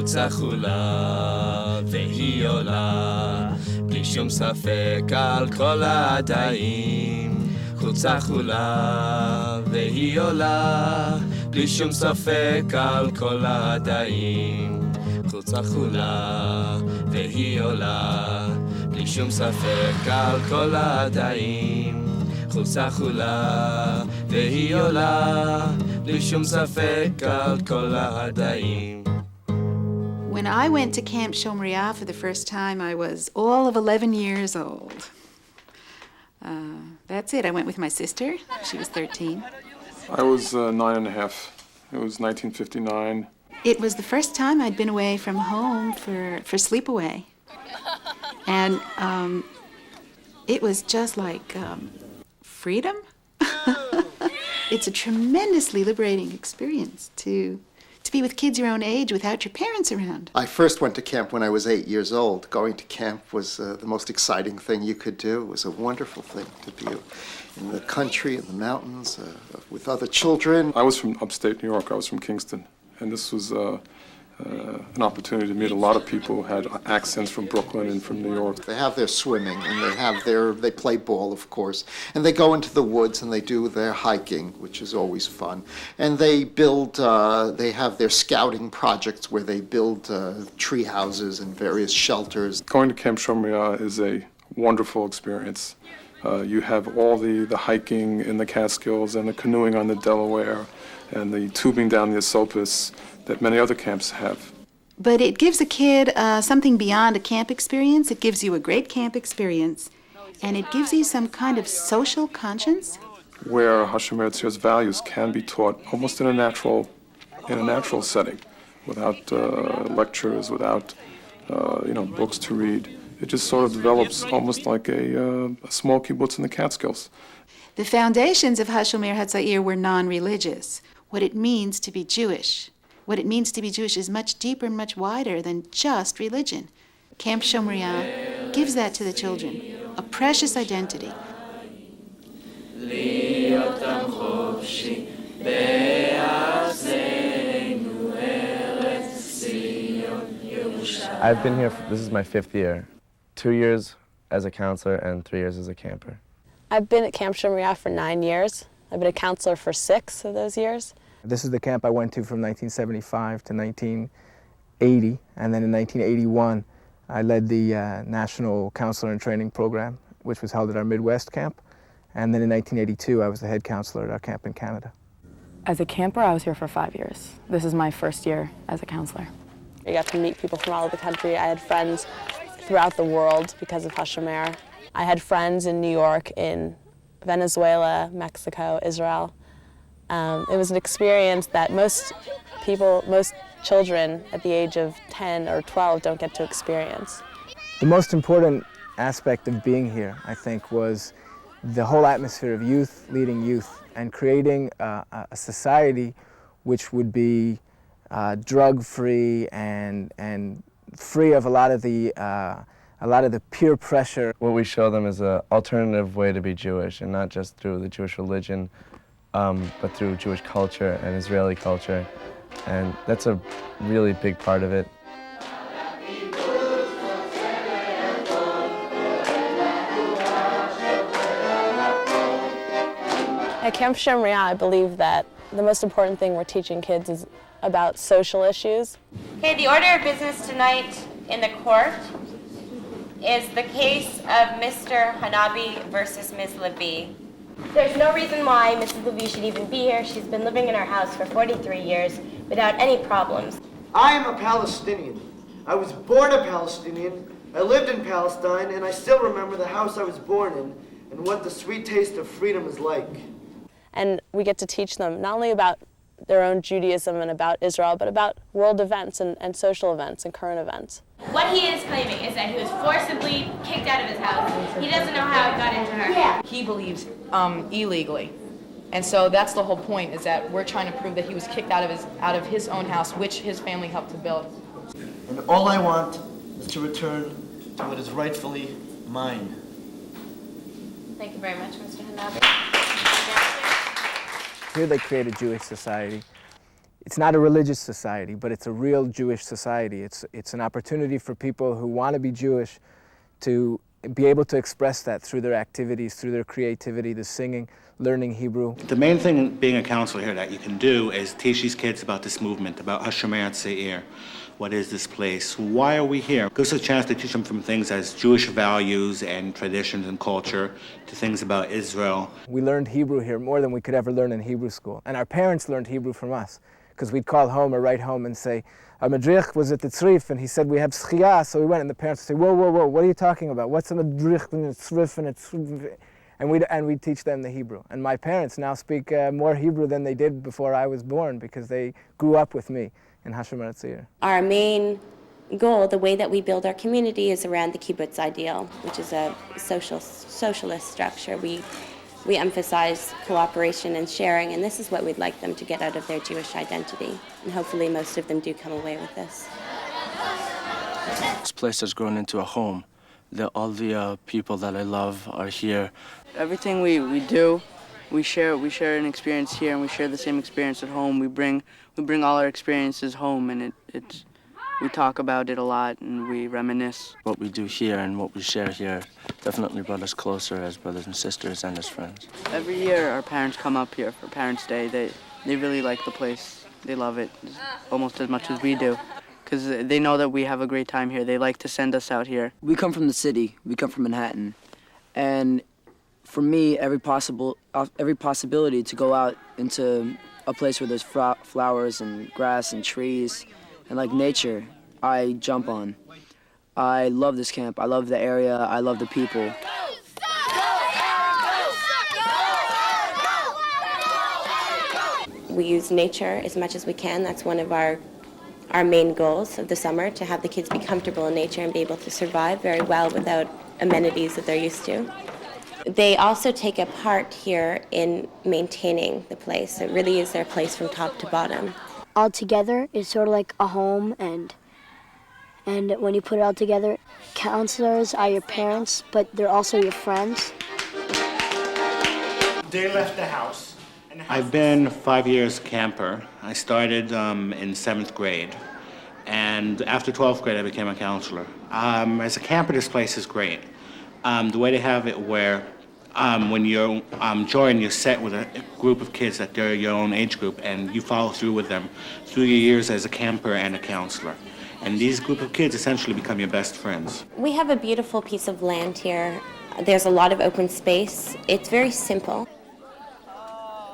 חולצה חולה והיא עולה בלי שום ספק על כל העדיים חולצה חולה והיא עולה בלי שום ספק על כל העדיים חולצה חולה והיא עולה בלי שום ספק על כל העדיים חולצה חולה והיא עולה בלי שום ספק על כל העדיים. When I went to Camp Shomria for the first time, I was all of 11 years old. That's it. I went with my sister. She was 13. I was 9 and a half. It was 1959. It was the first time I'd been away from home for sleepaway. And it was just like freedom. It's a tremendously liberating experience to be with kids your own age without your parents around. I first went to camp when I was 8 years old. Going to camp was the most exciting thing you could do. It was a wonderful thing to be in the country, in the mountains, with other children. I was from upstate New York. I was from Kingston. And this was an opportunity to meet a lot of people who had accents from Brooklyn and from New York. They have their swimming, and they play ball, of course, and they go into the woods and they do their hiking, which is always fun. And they have their scouting projects where they build tree houses and various shelters. Going to Camp Shomria is a wonderful experience. You have all the hiking in the Catskills and the canoeing on the Delaware and the tubing down the Esopus that many other camps have. But it gives a kid something beyond a camp experience. It gives you a great camp experience, and it gives you some kind of social conscience. Where Hashomer Hatzair's values can be taught almost in a natural setting, without lectures, without books to read. It just sort of develops almost like a small kibbutz in the Catskills. The foundations of Hashomer Hatzair were non-religious. What it means to be Jewish. What it means to be Jewish is much deeper and much wider than just religion. Camp Shomria gives that to the children, a precious identity. I've been here, this is my 5th year. 2 years as a counselor and 3 years as a camper. I've been at Camp Shomria for 9 years. I've been a counselor for 6 of those years. This is the camp I went to from 1975 to 1980, and then in 1981 I led the National Counselor and Training Program, which was held at our Midwest camp, and then in 1982 I was the head counselor at our camp in Canada. As a camper, I was here for 5 years. This is my first year as a counselor. I got to meet people from all over the country. I had friends throughout the world because of Hashomer. I had friends in New York, in Venezuela, Mexico, Israel. It was an experience that most children at the age of 10 or 12 don't get to experience. The most important aspect of being here, I think, was the whole atmosphere of youth leading youth and creating a society which would be drug-free and free of a lot of the peer pressure. What we show them is an alternative way to be Jewish, and not just through the Jewish religion, but through Jewish culture and Israeli culture, and that's a really big part of it. At Camp Shomria, I believe that the most important thing we're teaching kids is about social issues. Okay, the order of business tonight in the court is the case of Mr. Hanabi versus Ms. Levy. There's no reason why Mrs. Levy should even be here. She's been living in our house for 43 years without any problems. I am a Palestinian. I was born a Palestinian. I lived in Palestine, and I still remember the house I was born in and what the sweet taste of freedom is like. And we get to teach them not only about their own Judaism and about Israel, but about world events and social events and current events. What he is claiming is that he was forcibly kicked out of his house. He doesn't know how it got into her. Yeah. He believes illegally. And so that's the whole point, is that we're trying to prove that he was kicked out of his own house, which his family helped to build. And all I want is to return to what is rightfully mine. Thank you very much, Mr. Hanabi. Here they create a Jewish society. It's not a religious society, but it's a real Jewish society. It's an opportunity for people who want to be Jewish to be able to express that through their activities, through their creativity, the singing, learning Hebrew. The main thing being a counselor here that you can do is teach these kids about this movement, about Hashomer Hatzair. What is this place? Why are we here? It gives us a chance to teach them from things as Jewish values and traditions and culture to things about Israel. We learned Hebrew here more than we could ever learn in Hebrew school. And our parents learned Hebrew from us, because we'd call home or write home and say, our madrich was at the tzrif, and he said we have schiyah, so we went, and the parents would say, whoa, whoa, whoa, what are you talking about? What's a madrich and a tzrif and a tzrif? And we'd teach them the Hebrew. And my parents now speak more Hebrew than they did before I was born, because they grew up with me in Hashomer Hatzair. Our main goal, the way that we build our community, is around the kibbutz ideal, which is a socialist structure. We emphasize cooperation and sharing, and this is what we'd like them to get out of their Jewish identity. And hopefully most of them do come away with this. This place has grown into a home. All the people that I love are here. Everything we do, we share an experience here, and we share the same experience at home. We bring all our experiences home, and we talk about it a lot, and we reminisce. What we do here and what we share here definitely brought us closer as brothers and sisters and as friends. Every year our parents come up here for Parents' Day. They really like the place. They love it almost as much as we do, because they know that we have a great time here. They like to send us out here. We come from the city. We come from Manhattan. And for me, every possibility to go out into a place where there's flowers and grass and trees and like nature, I jump on. I love this camp. I love the area. I love the people. We use nature as much as we can. That's one of our main goals of the summer, to have the kids be comfortable in nature and be able to survive very well without amenities that they're used to. They also take a part here in maintaining the place. It really is their place from top to bottom. All together is sort of like a home, and when you put it all together, counselors are your parents, but they're also your friends. They left the house. I've been 5 years camper. I started in 7th grade, and after 12th grade I became a counselor. As a camper, this place is great. The way they have it where when you join, you're set with a group of kids that they're your own age group, and you follow through with them through your years as a camper and a counselor. And these group of kids essentially become your best friends. We have a beautiful piece of land here. There's a lot of open space. It's very simple.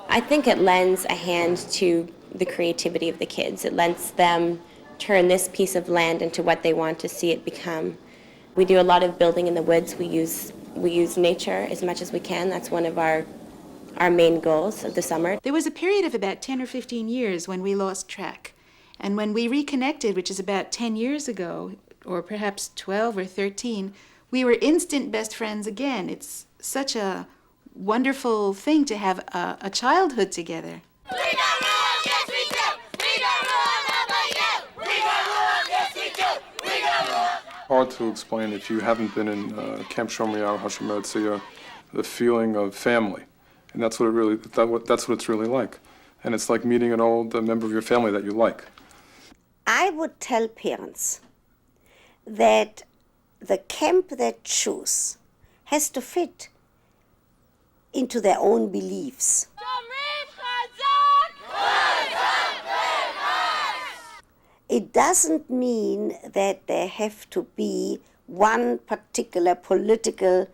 I think it lends a hand to the creativity of the kids. It lets them turn this piece of land into what they want to see it become. We do a lot of building in the woods. We use nature as much as we can. That's one of our main goals of the summer. There was a period of about 10 or 15 years when we lost track. And when we reconnected, which is about 10 years ago, or perhaps 12 or 13, we were instant best friends again. It's such a wonderful thing to have a childhood together. We got rules, yes we do. We got rules, how about you? We got rules, yes we do. We got rules. Hard to explain if you haven't been in Camp Shomria or Hashomer Hatzair, the feeling of family, and that's what it's really like, and it's like meeting an old member of your family that you like. I would tell parents that the camp they choose has to fit into their own beliefs. It doesn't mean that there have to be one particular political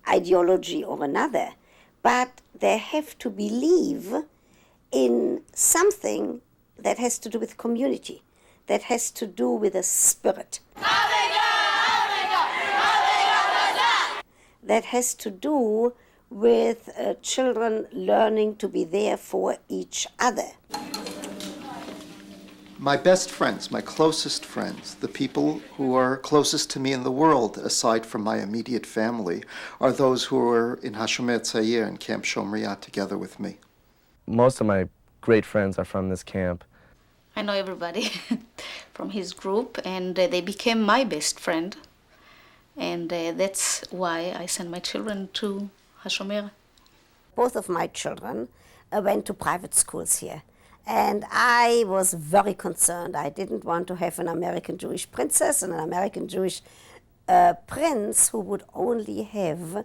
ideology or another, but they have to believe in something that has to do with community, that has to do with a spirit, that has to do with children learning to be there for each other. My best friends, my closest friends, the people who are closest to me in the world, aside from my immediate family, are those who are in Hashomer Hatzair and Camp Shomria together with me. Most of my great friends are from this camp. I know everybody from his group, and they became my best friend. And that's why I send my children to Hashomer. Both of my children went to private schools here. And I was very concerned. I didn't want to have an American Jewish princess and an American Jewish prince who would only have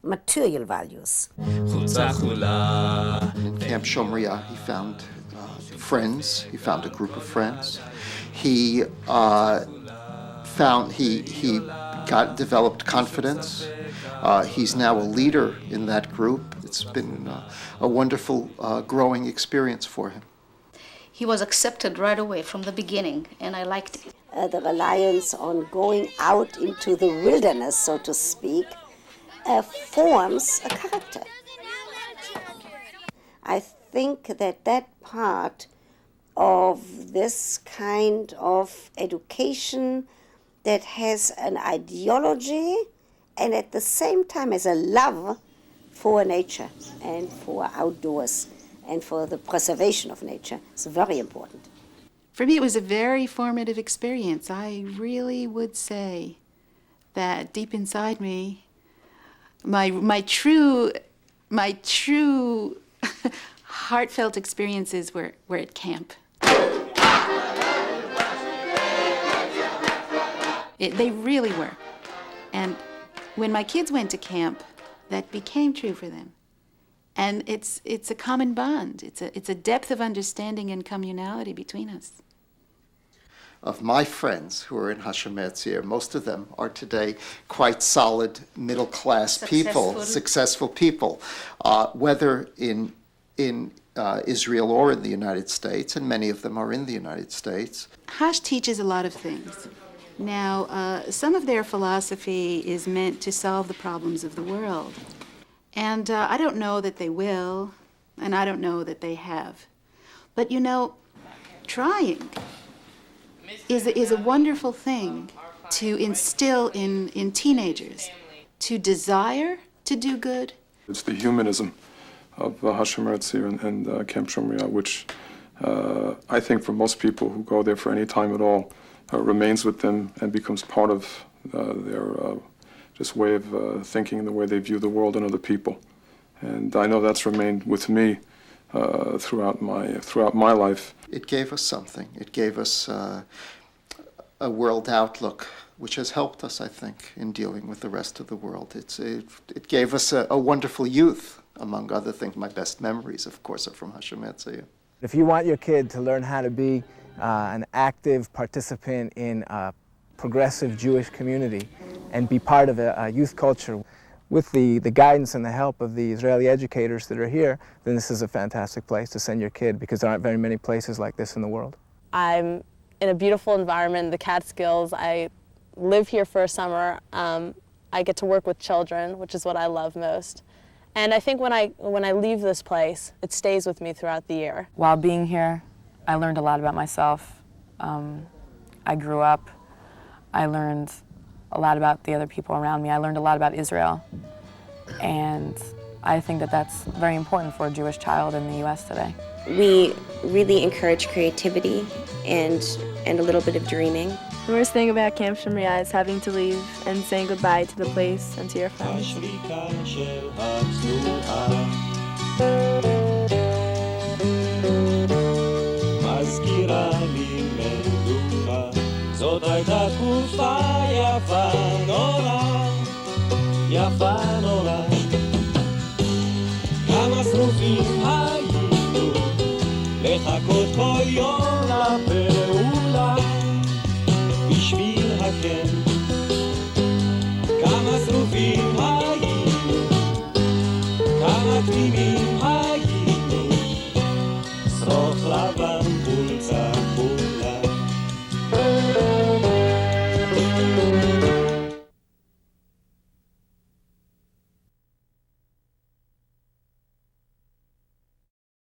material values. In Camp Shomria, he found friends. He found a group of friends. He developed confidence. He's now a leader in that group. It's been a wonderful growing experience for him. He was accepted right away from the beginning, and I liked it. The reliance on going out into the wilderness, so to speak, forms a character. I think that part of this kind of education that has an ideology and at the same time has a love for nature and for outdoors and for the preservation of nature is very important. For me, it was a very formative experience. I really would say that deep inside me, my true heartfelt experiences were at camp. They really were. And when my kids went to camp, that became true for them. And it's a common bond. It's a depth of understanding and communality between us. Of my friends who are in Hashomer Hatzair, most of them are today quite solid middle-class people, successful people, whether in Israel or in the United States, and many of them are in the United States. Hash teaches a lot of things. Now, some of their philosophy is meant to solve the problems of the world. And I don't know that they will, and I don't know that they have. But you know, trying is a wonderful thing to instill in teenagers, to desire to do good. It's the humanism of Hashomer Hatzair and Camp Shomria, which I think for most people who go there for any time at all, remains with them and becomes part of their just way of thinking and the way they view the world and other people. And I know that's remained with me throughout my life. It gave us something. It gave us a world outlook, which has helped us, I think, in dealing with the rest of the world. It gave us a wonderful youth, among other things. My best memories, of course, are from Hashomer Hatzair. If you want your kid to learn how to be an active participant in a progressive Jewish community and be part of a youth culture with the guidance and the help of the Israeli educators that are here, then this is a fantastic place to send your kid because there aren't very many places like this in the world. I'm in a beautiful environment, the Catskills. I live here for a summer. I get to work with children, which is what I love most. And I think when I leave this place, it stays with me throughout the year. While being here, I learned a lot about myself. I grew up. I learned a lot about the other people around me. I learned a lot about Israel. And I think that that's very important for a Jewish child in the U.S. today. We really encourage creativity and a little bit of dreaming. The worst thing about Camp Shomria is having to leave and saying goodbye to the place and to your friends. זאת הייתה תקופה יפה נורא, יפה נורא. כמה שרופים היינו, לחכות כל יום לפעולה, בשביל הכן. כמה שרופים